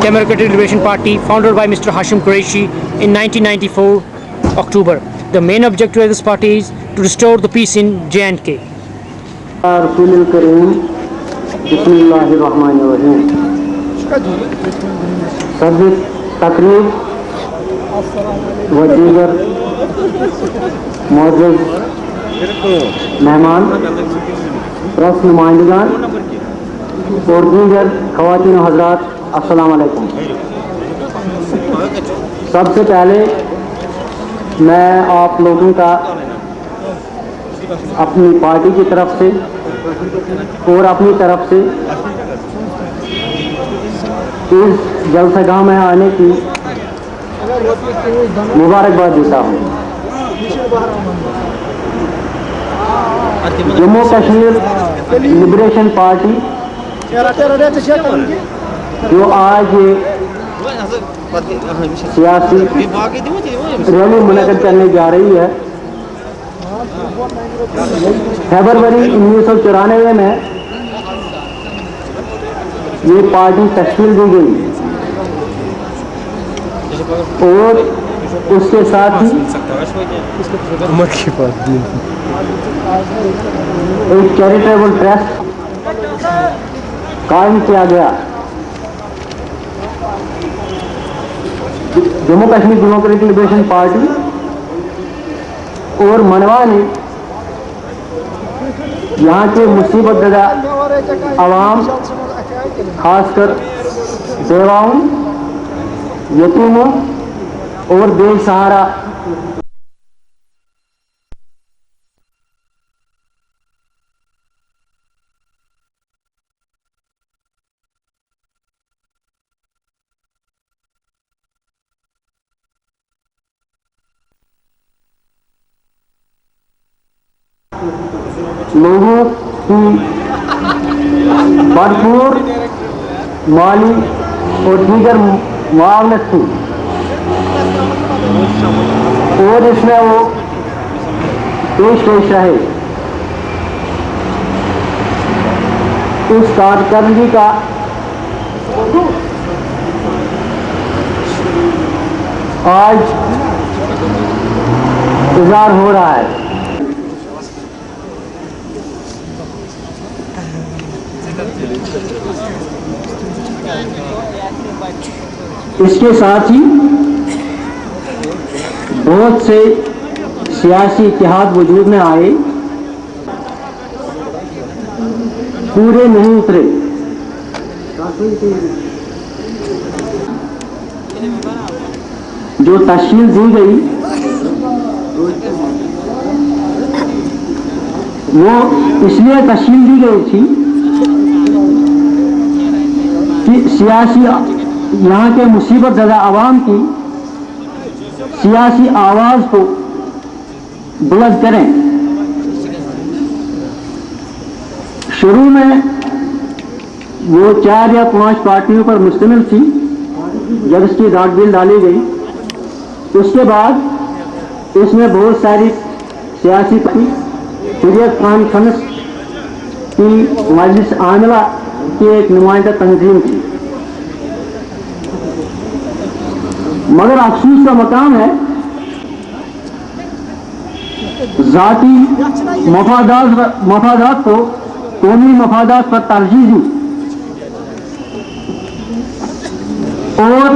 Democratic Liberation Party, founded by Mr. Hashim Qureshi in 1994 October. The main objective of this party is to restore the peace in J&K. تقریب و دیگر معزز مہمان، press نمائندگان اور دیگر خواتین و حضرات، السلام علیکم۔ سب سے پہلے میں آپ لوگوں کا اپنی پارٹی کی طرف سے اور اپنی طرف سے اس جلسہ گاہ میں آنے کی مبارکباد دیتا ہوں۔ جموں کشمیر لبریشن پارٹی جو آج سیاسی ریلی منعقد کرنے جا رہی ہے، فروری 1994 میں یہ پارٹی تشکیل دی گئی اور اس کے ساتھ ہی ایک چیریٹیبل ٹرسٹ قائم کیا گیا۔ Jammu Kashmir democratic liberation party اور منوا نے یہاں کے مصیبت زدہ عوام، خاص کر بیواؤں، یتیموں اور بے سہارا لوگوں کی بھرپور مالی اور دیگر معاونت تھی، اور اس میں وہ پیش رہے۔ اس کارکردگی کا آج اظہار ہو رہا ہے۔ اس کے ساتھ ہی بہت سے سیاسی اتحاد وجود میں آئے، پورے نہیں اترے۔ جو تشکیل دی گئی وہ اس لیے تشکیل دی گئی تھی کہ سیاسی یہاں کے مصیبت زدہ عوام کی سیاسی آواز کو بلند کریں۔ شروع میں وہ 4 یا 5 پارٹیوں پر مشتمل تھی، جب اس کی ڈاک بل ڈالی گئی اس کے بعد اس میں بہت ساری سیاسی پارٹی، حریت کانفرنس کی مجلس عاملہ کی ایک نمائندہ تنظیم تھی۔ مگر افسوس کا مقام ہے ذاتی مفادات کو قومی مفادات پر ترجیح دی، اور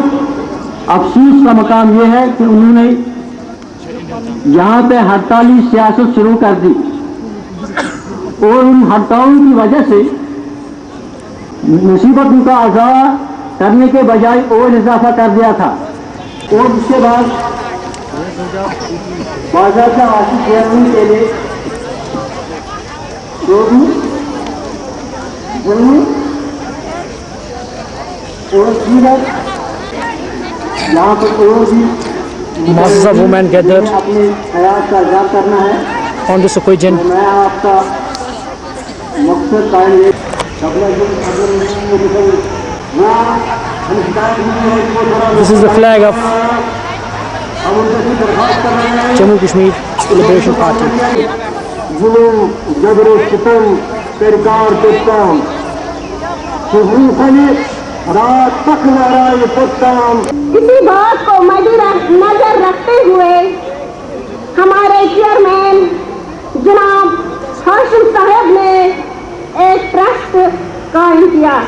افسوس کا مقام یہ ہے کہ انہوں نے یہاں پہ ہڑتالی سیاست شروع کر دی، اور ان ہڑتالوں کی وجہ سے مصیبتوں کا اضافہ کرنے کے بجائے اور اضافہ کر دیا تھا، اور اس کے بعد باضابطہ حاصل کرنے کے لیے چوری، ظلم اور دیگر یہاں پر اور بھی Masses of women gathered اپنے حیات کا اظہار کرنا ہے۔ on this occasion. میں آپ کا مقصد قائم ہے۔ This is the flag of Jammu Kashmir Liberation Party. ظلم، جبر و ستم، پیرکار دشمن، حقوق रात तक नाराय पुत्तम। इसी बात को नजर रखते हुए हमारे चेयरमैन जनाब हाशिम साहब ने एक ट्रस्ट कायम किया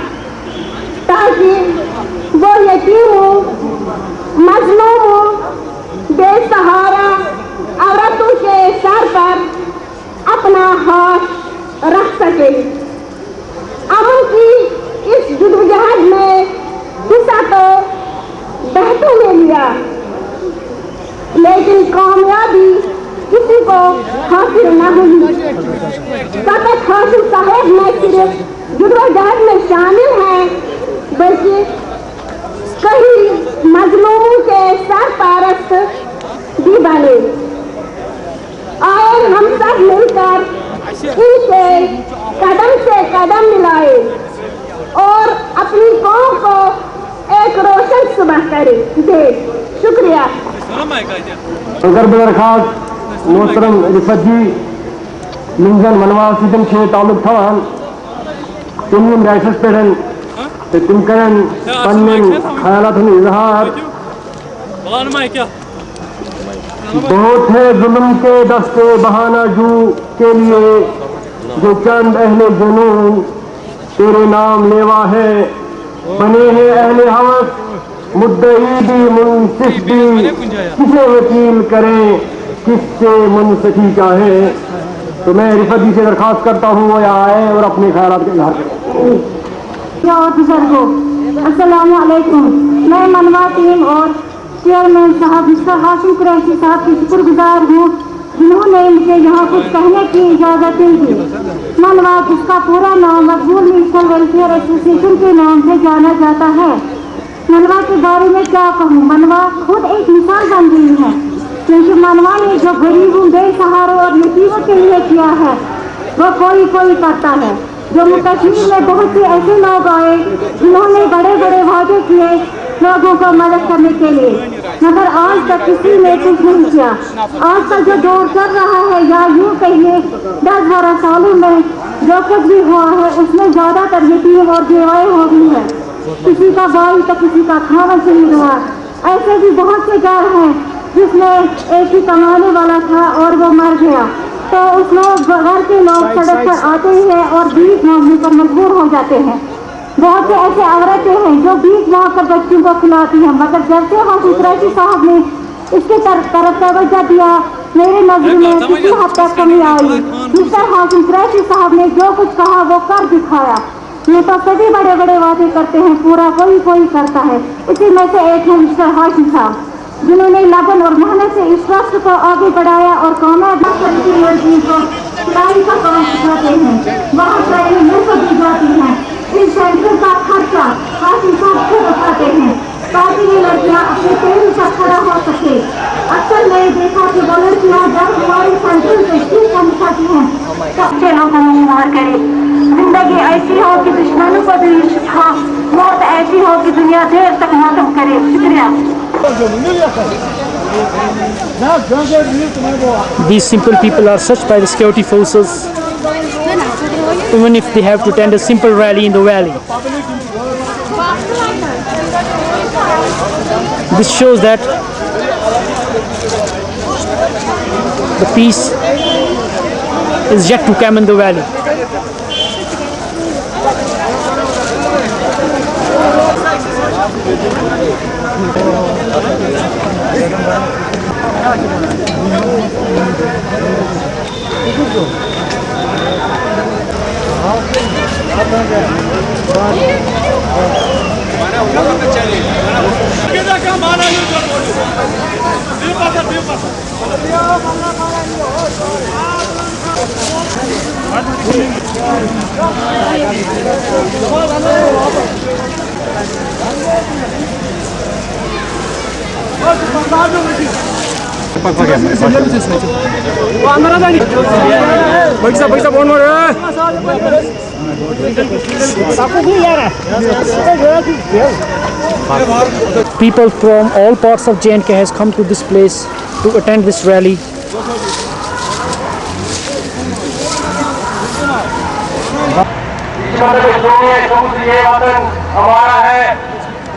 ताकि वो यतीमों, मजलूमों, बेसहारा औरतों के सर पर अपना हाथ रख सके। अमन की इस जद्दोजहद में हिस्सा तो बहतों ने लिया, लेकिन कामयाबी किसी को हासिल न हुई। फकत हाशिम साहब न सिर्फ जद्दोजहद में शामिल हैं, बल्कि कई मजलूमों के सरपरस्त भी बने। आए हम सब मिलकर इनके कदम से कदम मिलाए और अपनी कौम को एक रोशन सुबह करे दे। शुक्रिया। अगर बरखास्त मोहतरम रिफत जी मिंजन मनवा सिदम छे तालुक थवान तुम राइसस पेड़न तुम करन पन्नन ख्यालात में इजहार बहुत है जुल्म के दस्ते बहाना जू के लिए जो चंद अहले जुनून तेरे नाम लेवा है। बने हैं अहले हवस मुद्दई भी मुंसिफ भी, किसे वकील करें किससे मुंसफी चाहे। तो मैं रिफत जी से दरखास्त करता हूँ वो यहाँ आए और अपने ख्यालात का इजहार करें। और बुजुर्गों, अस्सलाम वालेकुम। मैं मनवा टीम और चेयरमैन साहब मिस्टर हाशिम कुरैशी साहब की शुक्रगुजार हूँ जिन्होंने मुझे यहाँ कुछ कहने की इजाज़त दी। मनवा, जिसका पूरा नाम मकबूल म्यूचुअल वेलफेयर एसोसिएशन के नाम से जाना जाता है। मनवा के बारे में क्या कहूँ, मनवा खुद एक मिसाल बन गई है, क्योंकि मनवा ने जो गरीबों, बेसहारों और यतीमों के लिए किया है वो कोई कोई करता है। जम्मू कश्मीर में बहुत से ऐसे लोग आए जिन्होंने बड़े बड़े वादे किए लोगों को मदद करने के लिए, मगर आज तक किसी ने कुछ नहीं किया। आज का जो दौर चल रहा है, या यूँ कहिए 10-12 सालों में जो कुछ भी हुआ है उसमें ज़्यादातर यतीम और बेवाएं हो गई है। किसी का बाल तो किसी का खाना शहीद हुआ। ऐसे भी बहुत से घर हैं जिसमें एक ही कमाने वाला था और वो मर गया, तो उस लोग घर के लोग सड़क पर आते ही हैं और भीख मांगने पर मजबूर हो जाते हैं। बहुत से ऐसे औरतें हैं जो भीख मांग कर बच्चों को खिलाती हैं, मगर जब से हाशिम कुरैशी साहब ने इसके तरफ तवज्जो दिया, मेरे नजर में किसी हद तक कमी आई। मिस्टर हाशिम कुरैशी साहब ने जो कुछ कहा वो कर दिखाया। ये तो सभी बड़े बड़े वादे करते हैं, पूरा कोई कोई करता है। इसी में से एक है मिस्टर हाशिम साहब, जिन्होंने लगन और मेहनत से इस राष्ट्र को आगे बढ़ाया और कामयाब करती लड़कियों को सिलाई का काम सिखाते हैं, वहाँ ट्रेनिंग मुफ्त दी जाती है। इस सेंटर का खर्चा हाशिम साहब खुद उठाते हैं ताकि ये लड़कियाँ अपने पैरों पर खड़ा हो सके। अक्सर मैंने देखा कि वो लड़कियाँ जब हमारे सेंटर से सीख समझाती हैं तो अच्छे लोगों में मार करे। जिंदगी ऐसी हो कि दुश्मनों को भी हो, मौत ऐसी हो कि दुनिया देर तक मातम करे। शुक्रिया। These simple people are searched by the security forces even if they have to attend a simple rally in the valley. This shows that the peace is yet to come in the valley. People from all parts of J&K has come to this place to attend this rally. مطلب سنیے سمجھ یہ وطن ہمارا ہے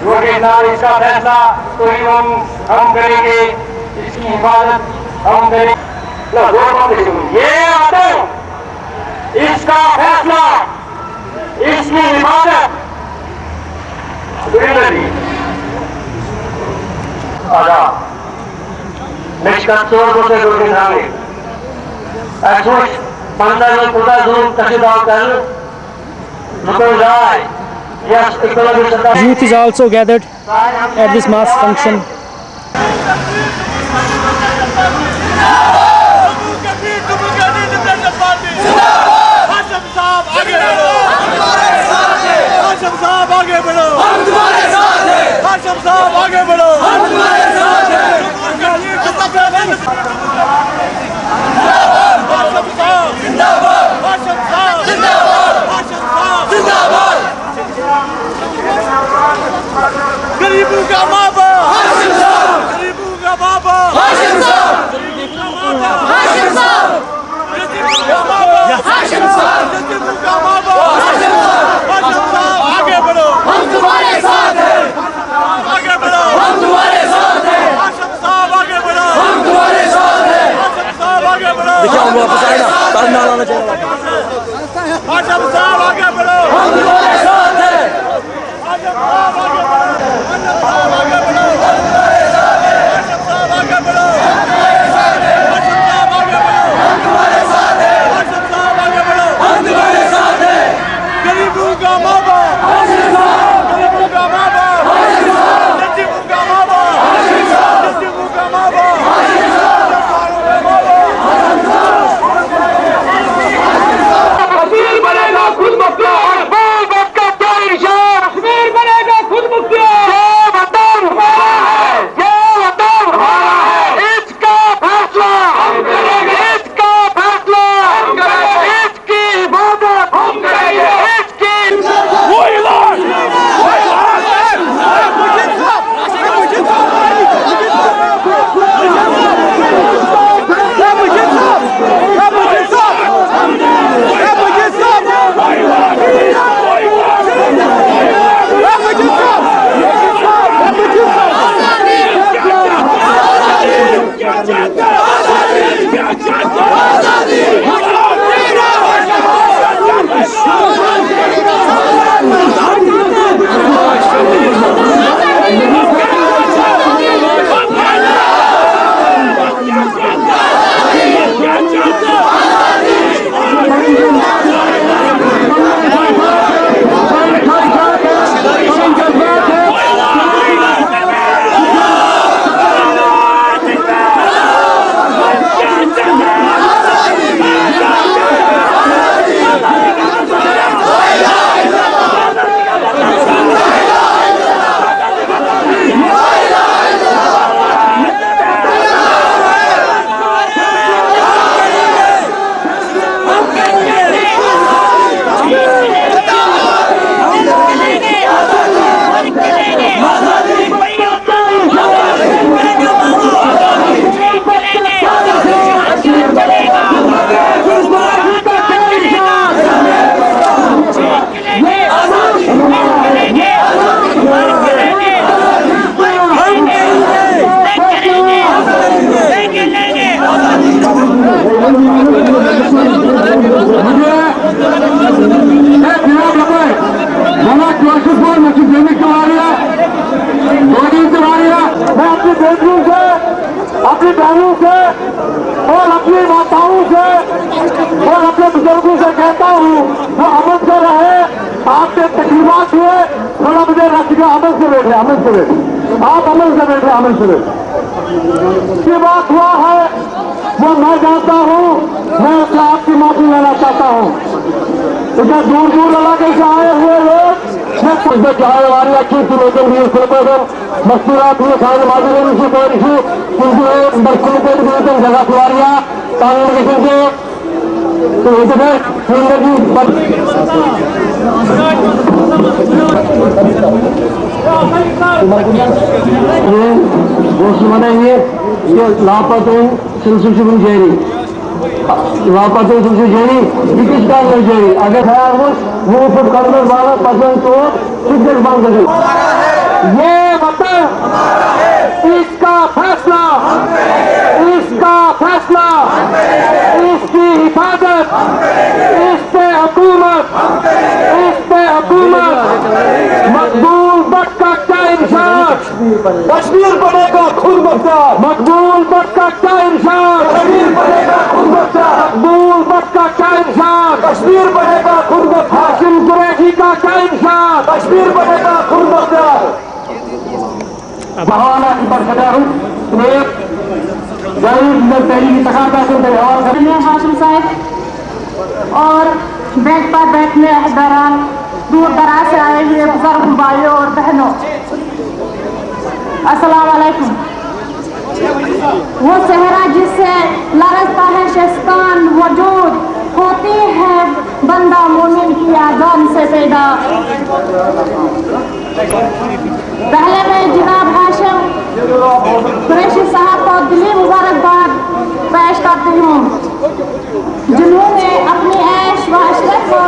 جو کہ نہ اس کا فیصلہ تو ہم کریں گے اس کی حفاظت ہم کریں گے یہ وطن اس کا فیصلہ اس کی حفاظت Nishkatsor bose durgi nami. Asush pandal kuda zoom tasidal kar. Nukozai. Yes, ecology sada. Youth is also gathered at this mass function. गरीबों का बाबा हाशिम साहब, गरीबों का बाबा हाशिम साहब, गरीबों का बाबा हाशिम साहब, गरीबों का बाबा हाशिम साहब, गरीबों का बाबा हाशिम साहब, हाशिम साहब आगे बढ़ो, हम तुम्हारे साथ हैं, आगे बढ़ो, हम तुम्हारे साथ हैं, हाशिम साहब आगे बढ़ो, हम तुम्हारे साथ हैं, हाशिम साहब आगे बढ़ो, देखिए हम वापस आए ना, ताना लाना चाहिए, हाशिम साहब आगे बढ़ो, हम तुम्हारे साथ हैं, हाशिम साहब आगे बढ़ो, अपनी बहनों से और अपनी माताओं से और अपने बुजुर्गों से कहता हूँ वो अमन से रहे। आपके तकलीफात हुए थोड़ा मुझे रख गया, अमन से बैठे, अमन से बैठे, आप अमन से बैठे, अमन से बैठे। ये बात हुआ है वो मैं जानता हूँ, मैं उससे आपकी माफी लेना चाहता हूँ। इधर दूर दूर इलाके से आए हुए लोग चाहे वाली अच्छी सी लेकिन भी मस्तूरात हुए खाने माजी से कोई नहीं क्योंकि बरसों के भी जगह सुधारिया कानून किसी से तो इधर जिंदगी ये गोश्त बनाएंगे ये लापता सिलसिल जेरी واپس جی کس کا جی اگر خیال وہ فٹ کرنے والا پسند تو شدت بند کر یہ وطن اس کا فیصلہ اس کا فیصلہ اس کی حفاظت اس پہ حکومت مقبول بٹ کا کیا انشاء کشمیر بنے گا خود مختار مقبول بٹ کا کیا انشاء کشمیر بنے گا خود مختار مقبول بٹ کا کیا انشاء کشمیر بنے گا خود مختار ہاشم قریشی کا کیا انشاء کشمیر بنے گا خود مختار بہوانا کی برخدار ہوں ایک غریب تحریک تقاضا سے ہاشم صاحب اور بیٹھ پر بیٹھنے احترام دور دراز سے آئے ہوئے بزرگ بھائیوں اور بہنوں، السلام علیکم۔ وہ صحرا جس سے لرزتا ہے شستان وجود، ہوتی ہے بندہ مومن کی آزان سے پیدا۔ پہلے میں جناب ہاشم قریشی صاحب کو دلی مبارکباد پیش کرتی ہوں، جنہوں نے اپنی عیش و عشرت کو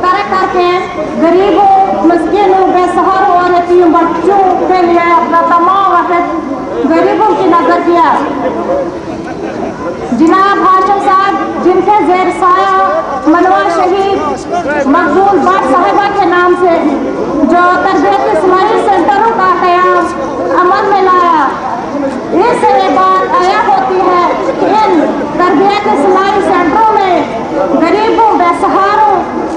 ترک کر کے غریبوں، مسکینوں، بے سہاروں اور یتیم بچوں کے لیے اپنا تمام وقت غریبوں کی نظر کیا۔ جناب ہاشم صاحب جن کے زیر سایہ منوا شہید مقبول بٹ صاحبہ کے نام سے جو تربیتی اسلامی سینٹروں کا قیام عمل میں لایا، اس سے یہ بات آیا ہوتی ہے کہ ان تربیتی اسلامی سینٹروں میں غریبوں، بے سہاروں،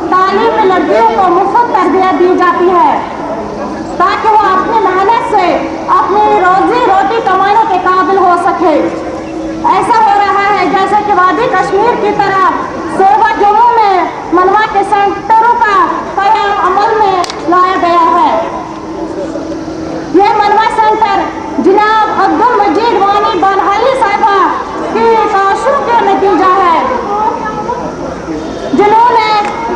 تعلیمی لڑکیوں کو مفت تربیت دی جاتی ہے تاکہ وہ اپنی محنت سے اپنی روزی روٹی کمانے کے قابل ہو سکے۔ ایسا ہو رہا ہے جیسے کہ وادی کشمیر کی طرح صوبہ جموں میں منوا کے سینٹروں کا قیام عمل میں لایا گیا ہے۔ یہ منوا سینٹر جناب عبدالمجید وانی بانہالی صاحبہ کی تعاون کا نتیجہ ہے، جنہوں نے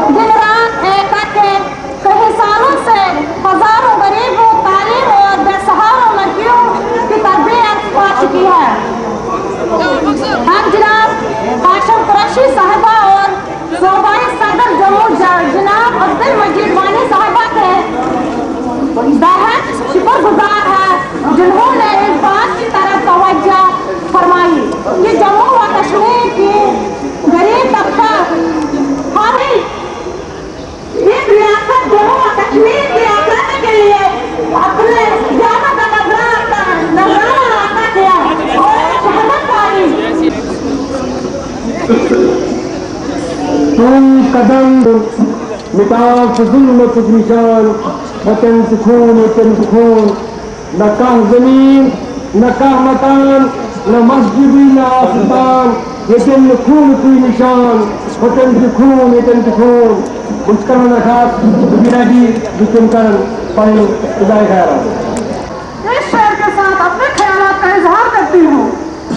دن رات ایک کر کے کئی سالوں سے ہزاروں غریبوں، تعلیم اور بے سہاروں لڑکیوں کی تربیت پا چکی ہے۔ ہم جناب ہاشم قریشی صاحبہ اور صوبائی صدر جموں جناب عبدالمجید وانی صاحبہ کے بہت شکر گزار ہے جنہوں نے اس بات کی طرف توجہ فرمائی کہ جموں و کشمیر کی غریب طبقہ ہمیں اس ریاست جموں و کشمیر کی آزادی کے لیے اپنے جانوں کا نذرانہ عطا کیا اور شہادت پائی۔ تم قدم مٹاف ظلمت نشان وطن سکون وطن سکون، نہ کاہ زمین نہ کاہ مکان نہ مسجدی نہ آسمان، یتن خون کوئی نشان وطن سکون وطن سکون۔ مسکران خاص گراجی جسم کرن پائیں خدائے خیرات۔ اس شعر کے ساتھ اپنے خیالات کا اظہار کرتی ہوں۔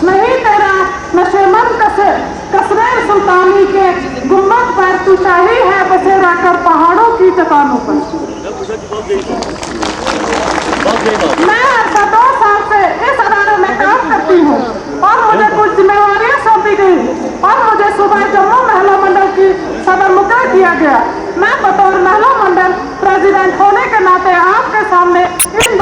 نہیں تیرا نشے من کسرے سلطانی کے گنبد پر تو شاہی ہے بسیرا کر پہاڑوں کی چٹانوں پر۔ میں عرصہ 2 سال سے اس ادارے میں کام کرتی ہوں اور مجھے کچھ ذمہ داریاں سونپی گئی اور مجھے صوبہ جموں مہلا منڈل کی صدر مقرر کیا گیا۔ میں بطور مہلا منڈل پریزیڈنٹ ہونے کے ناطے آپ کے سامنے ان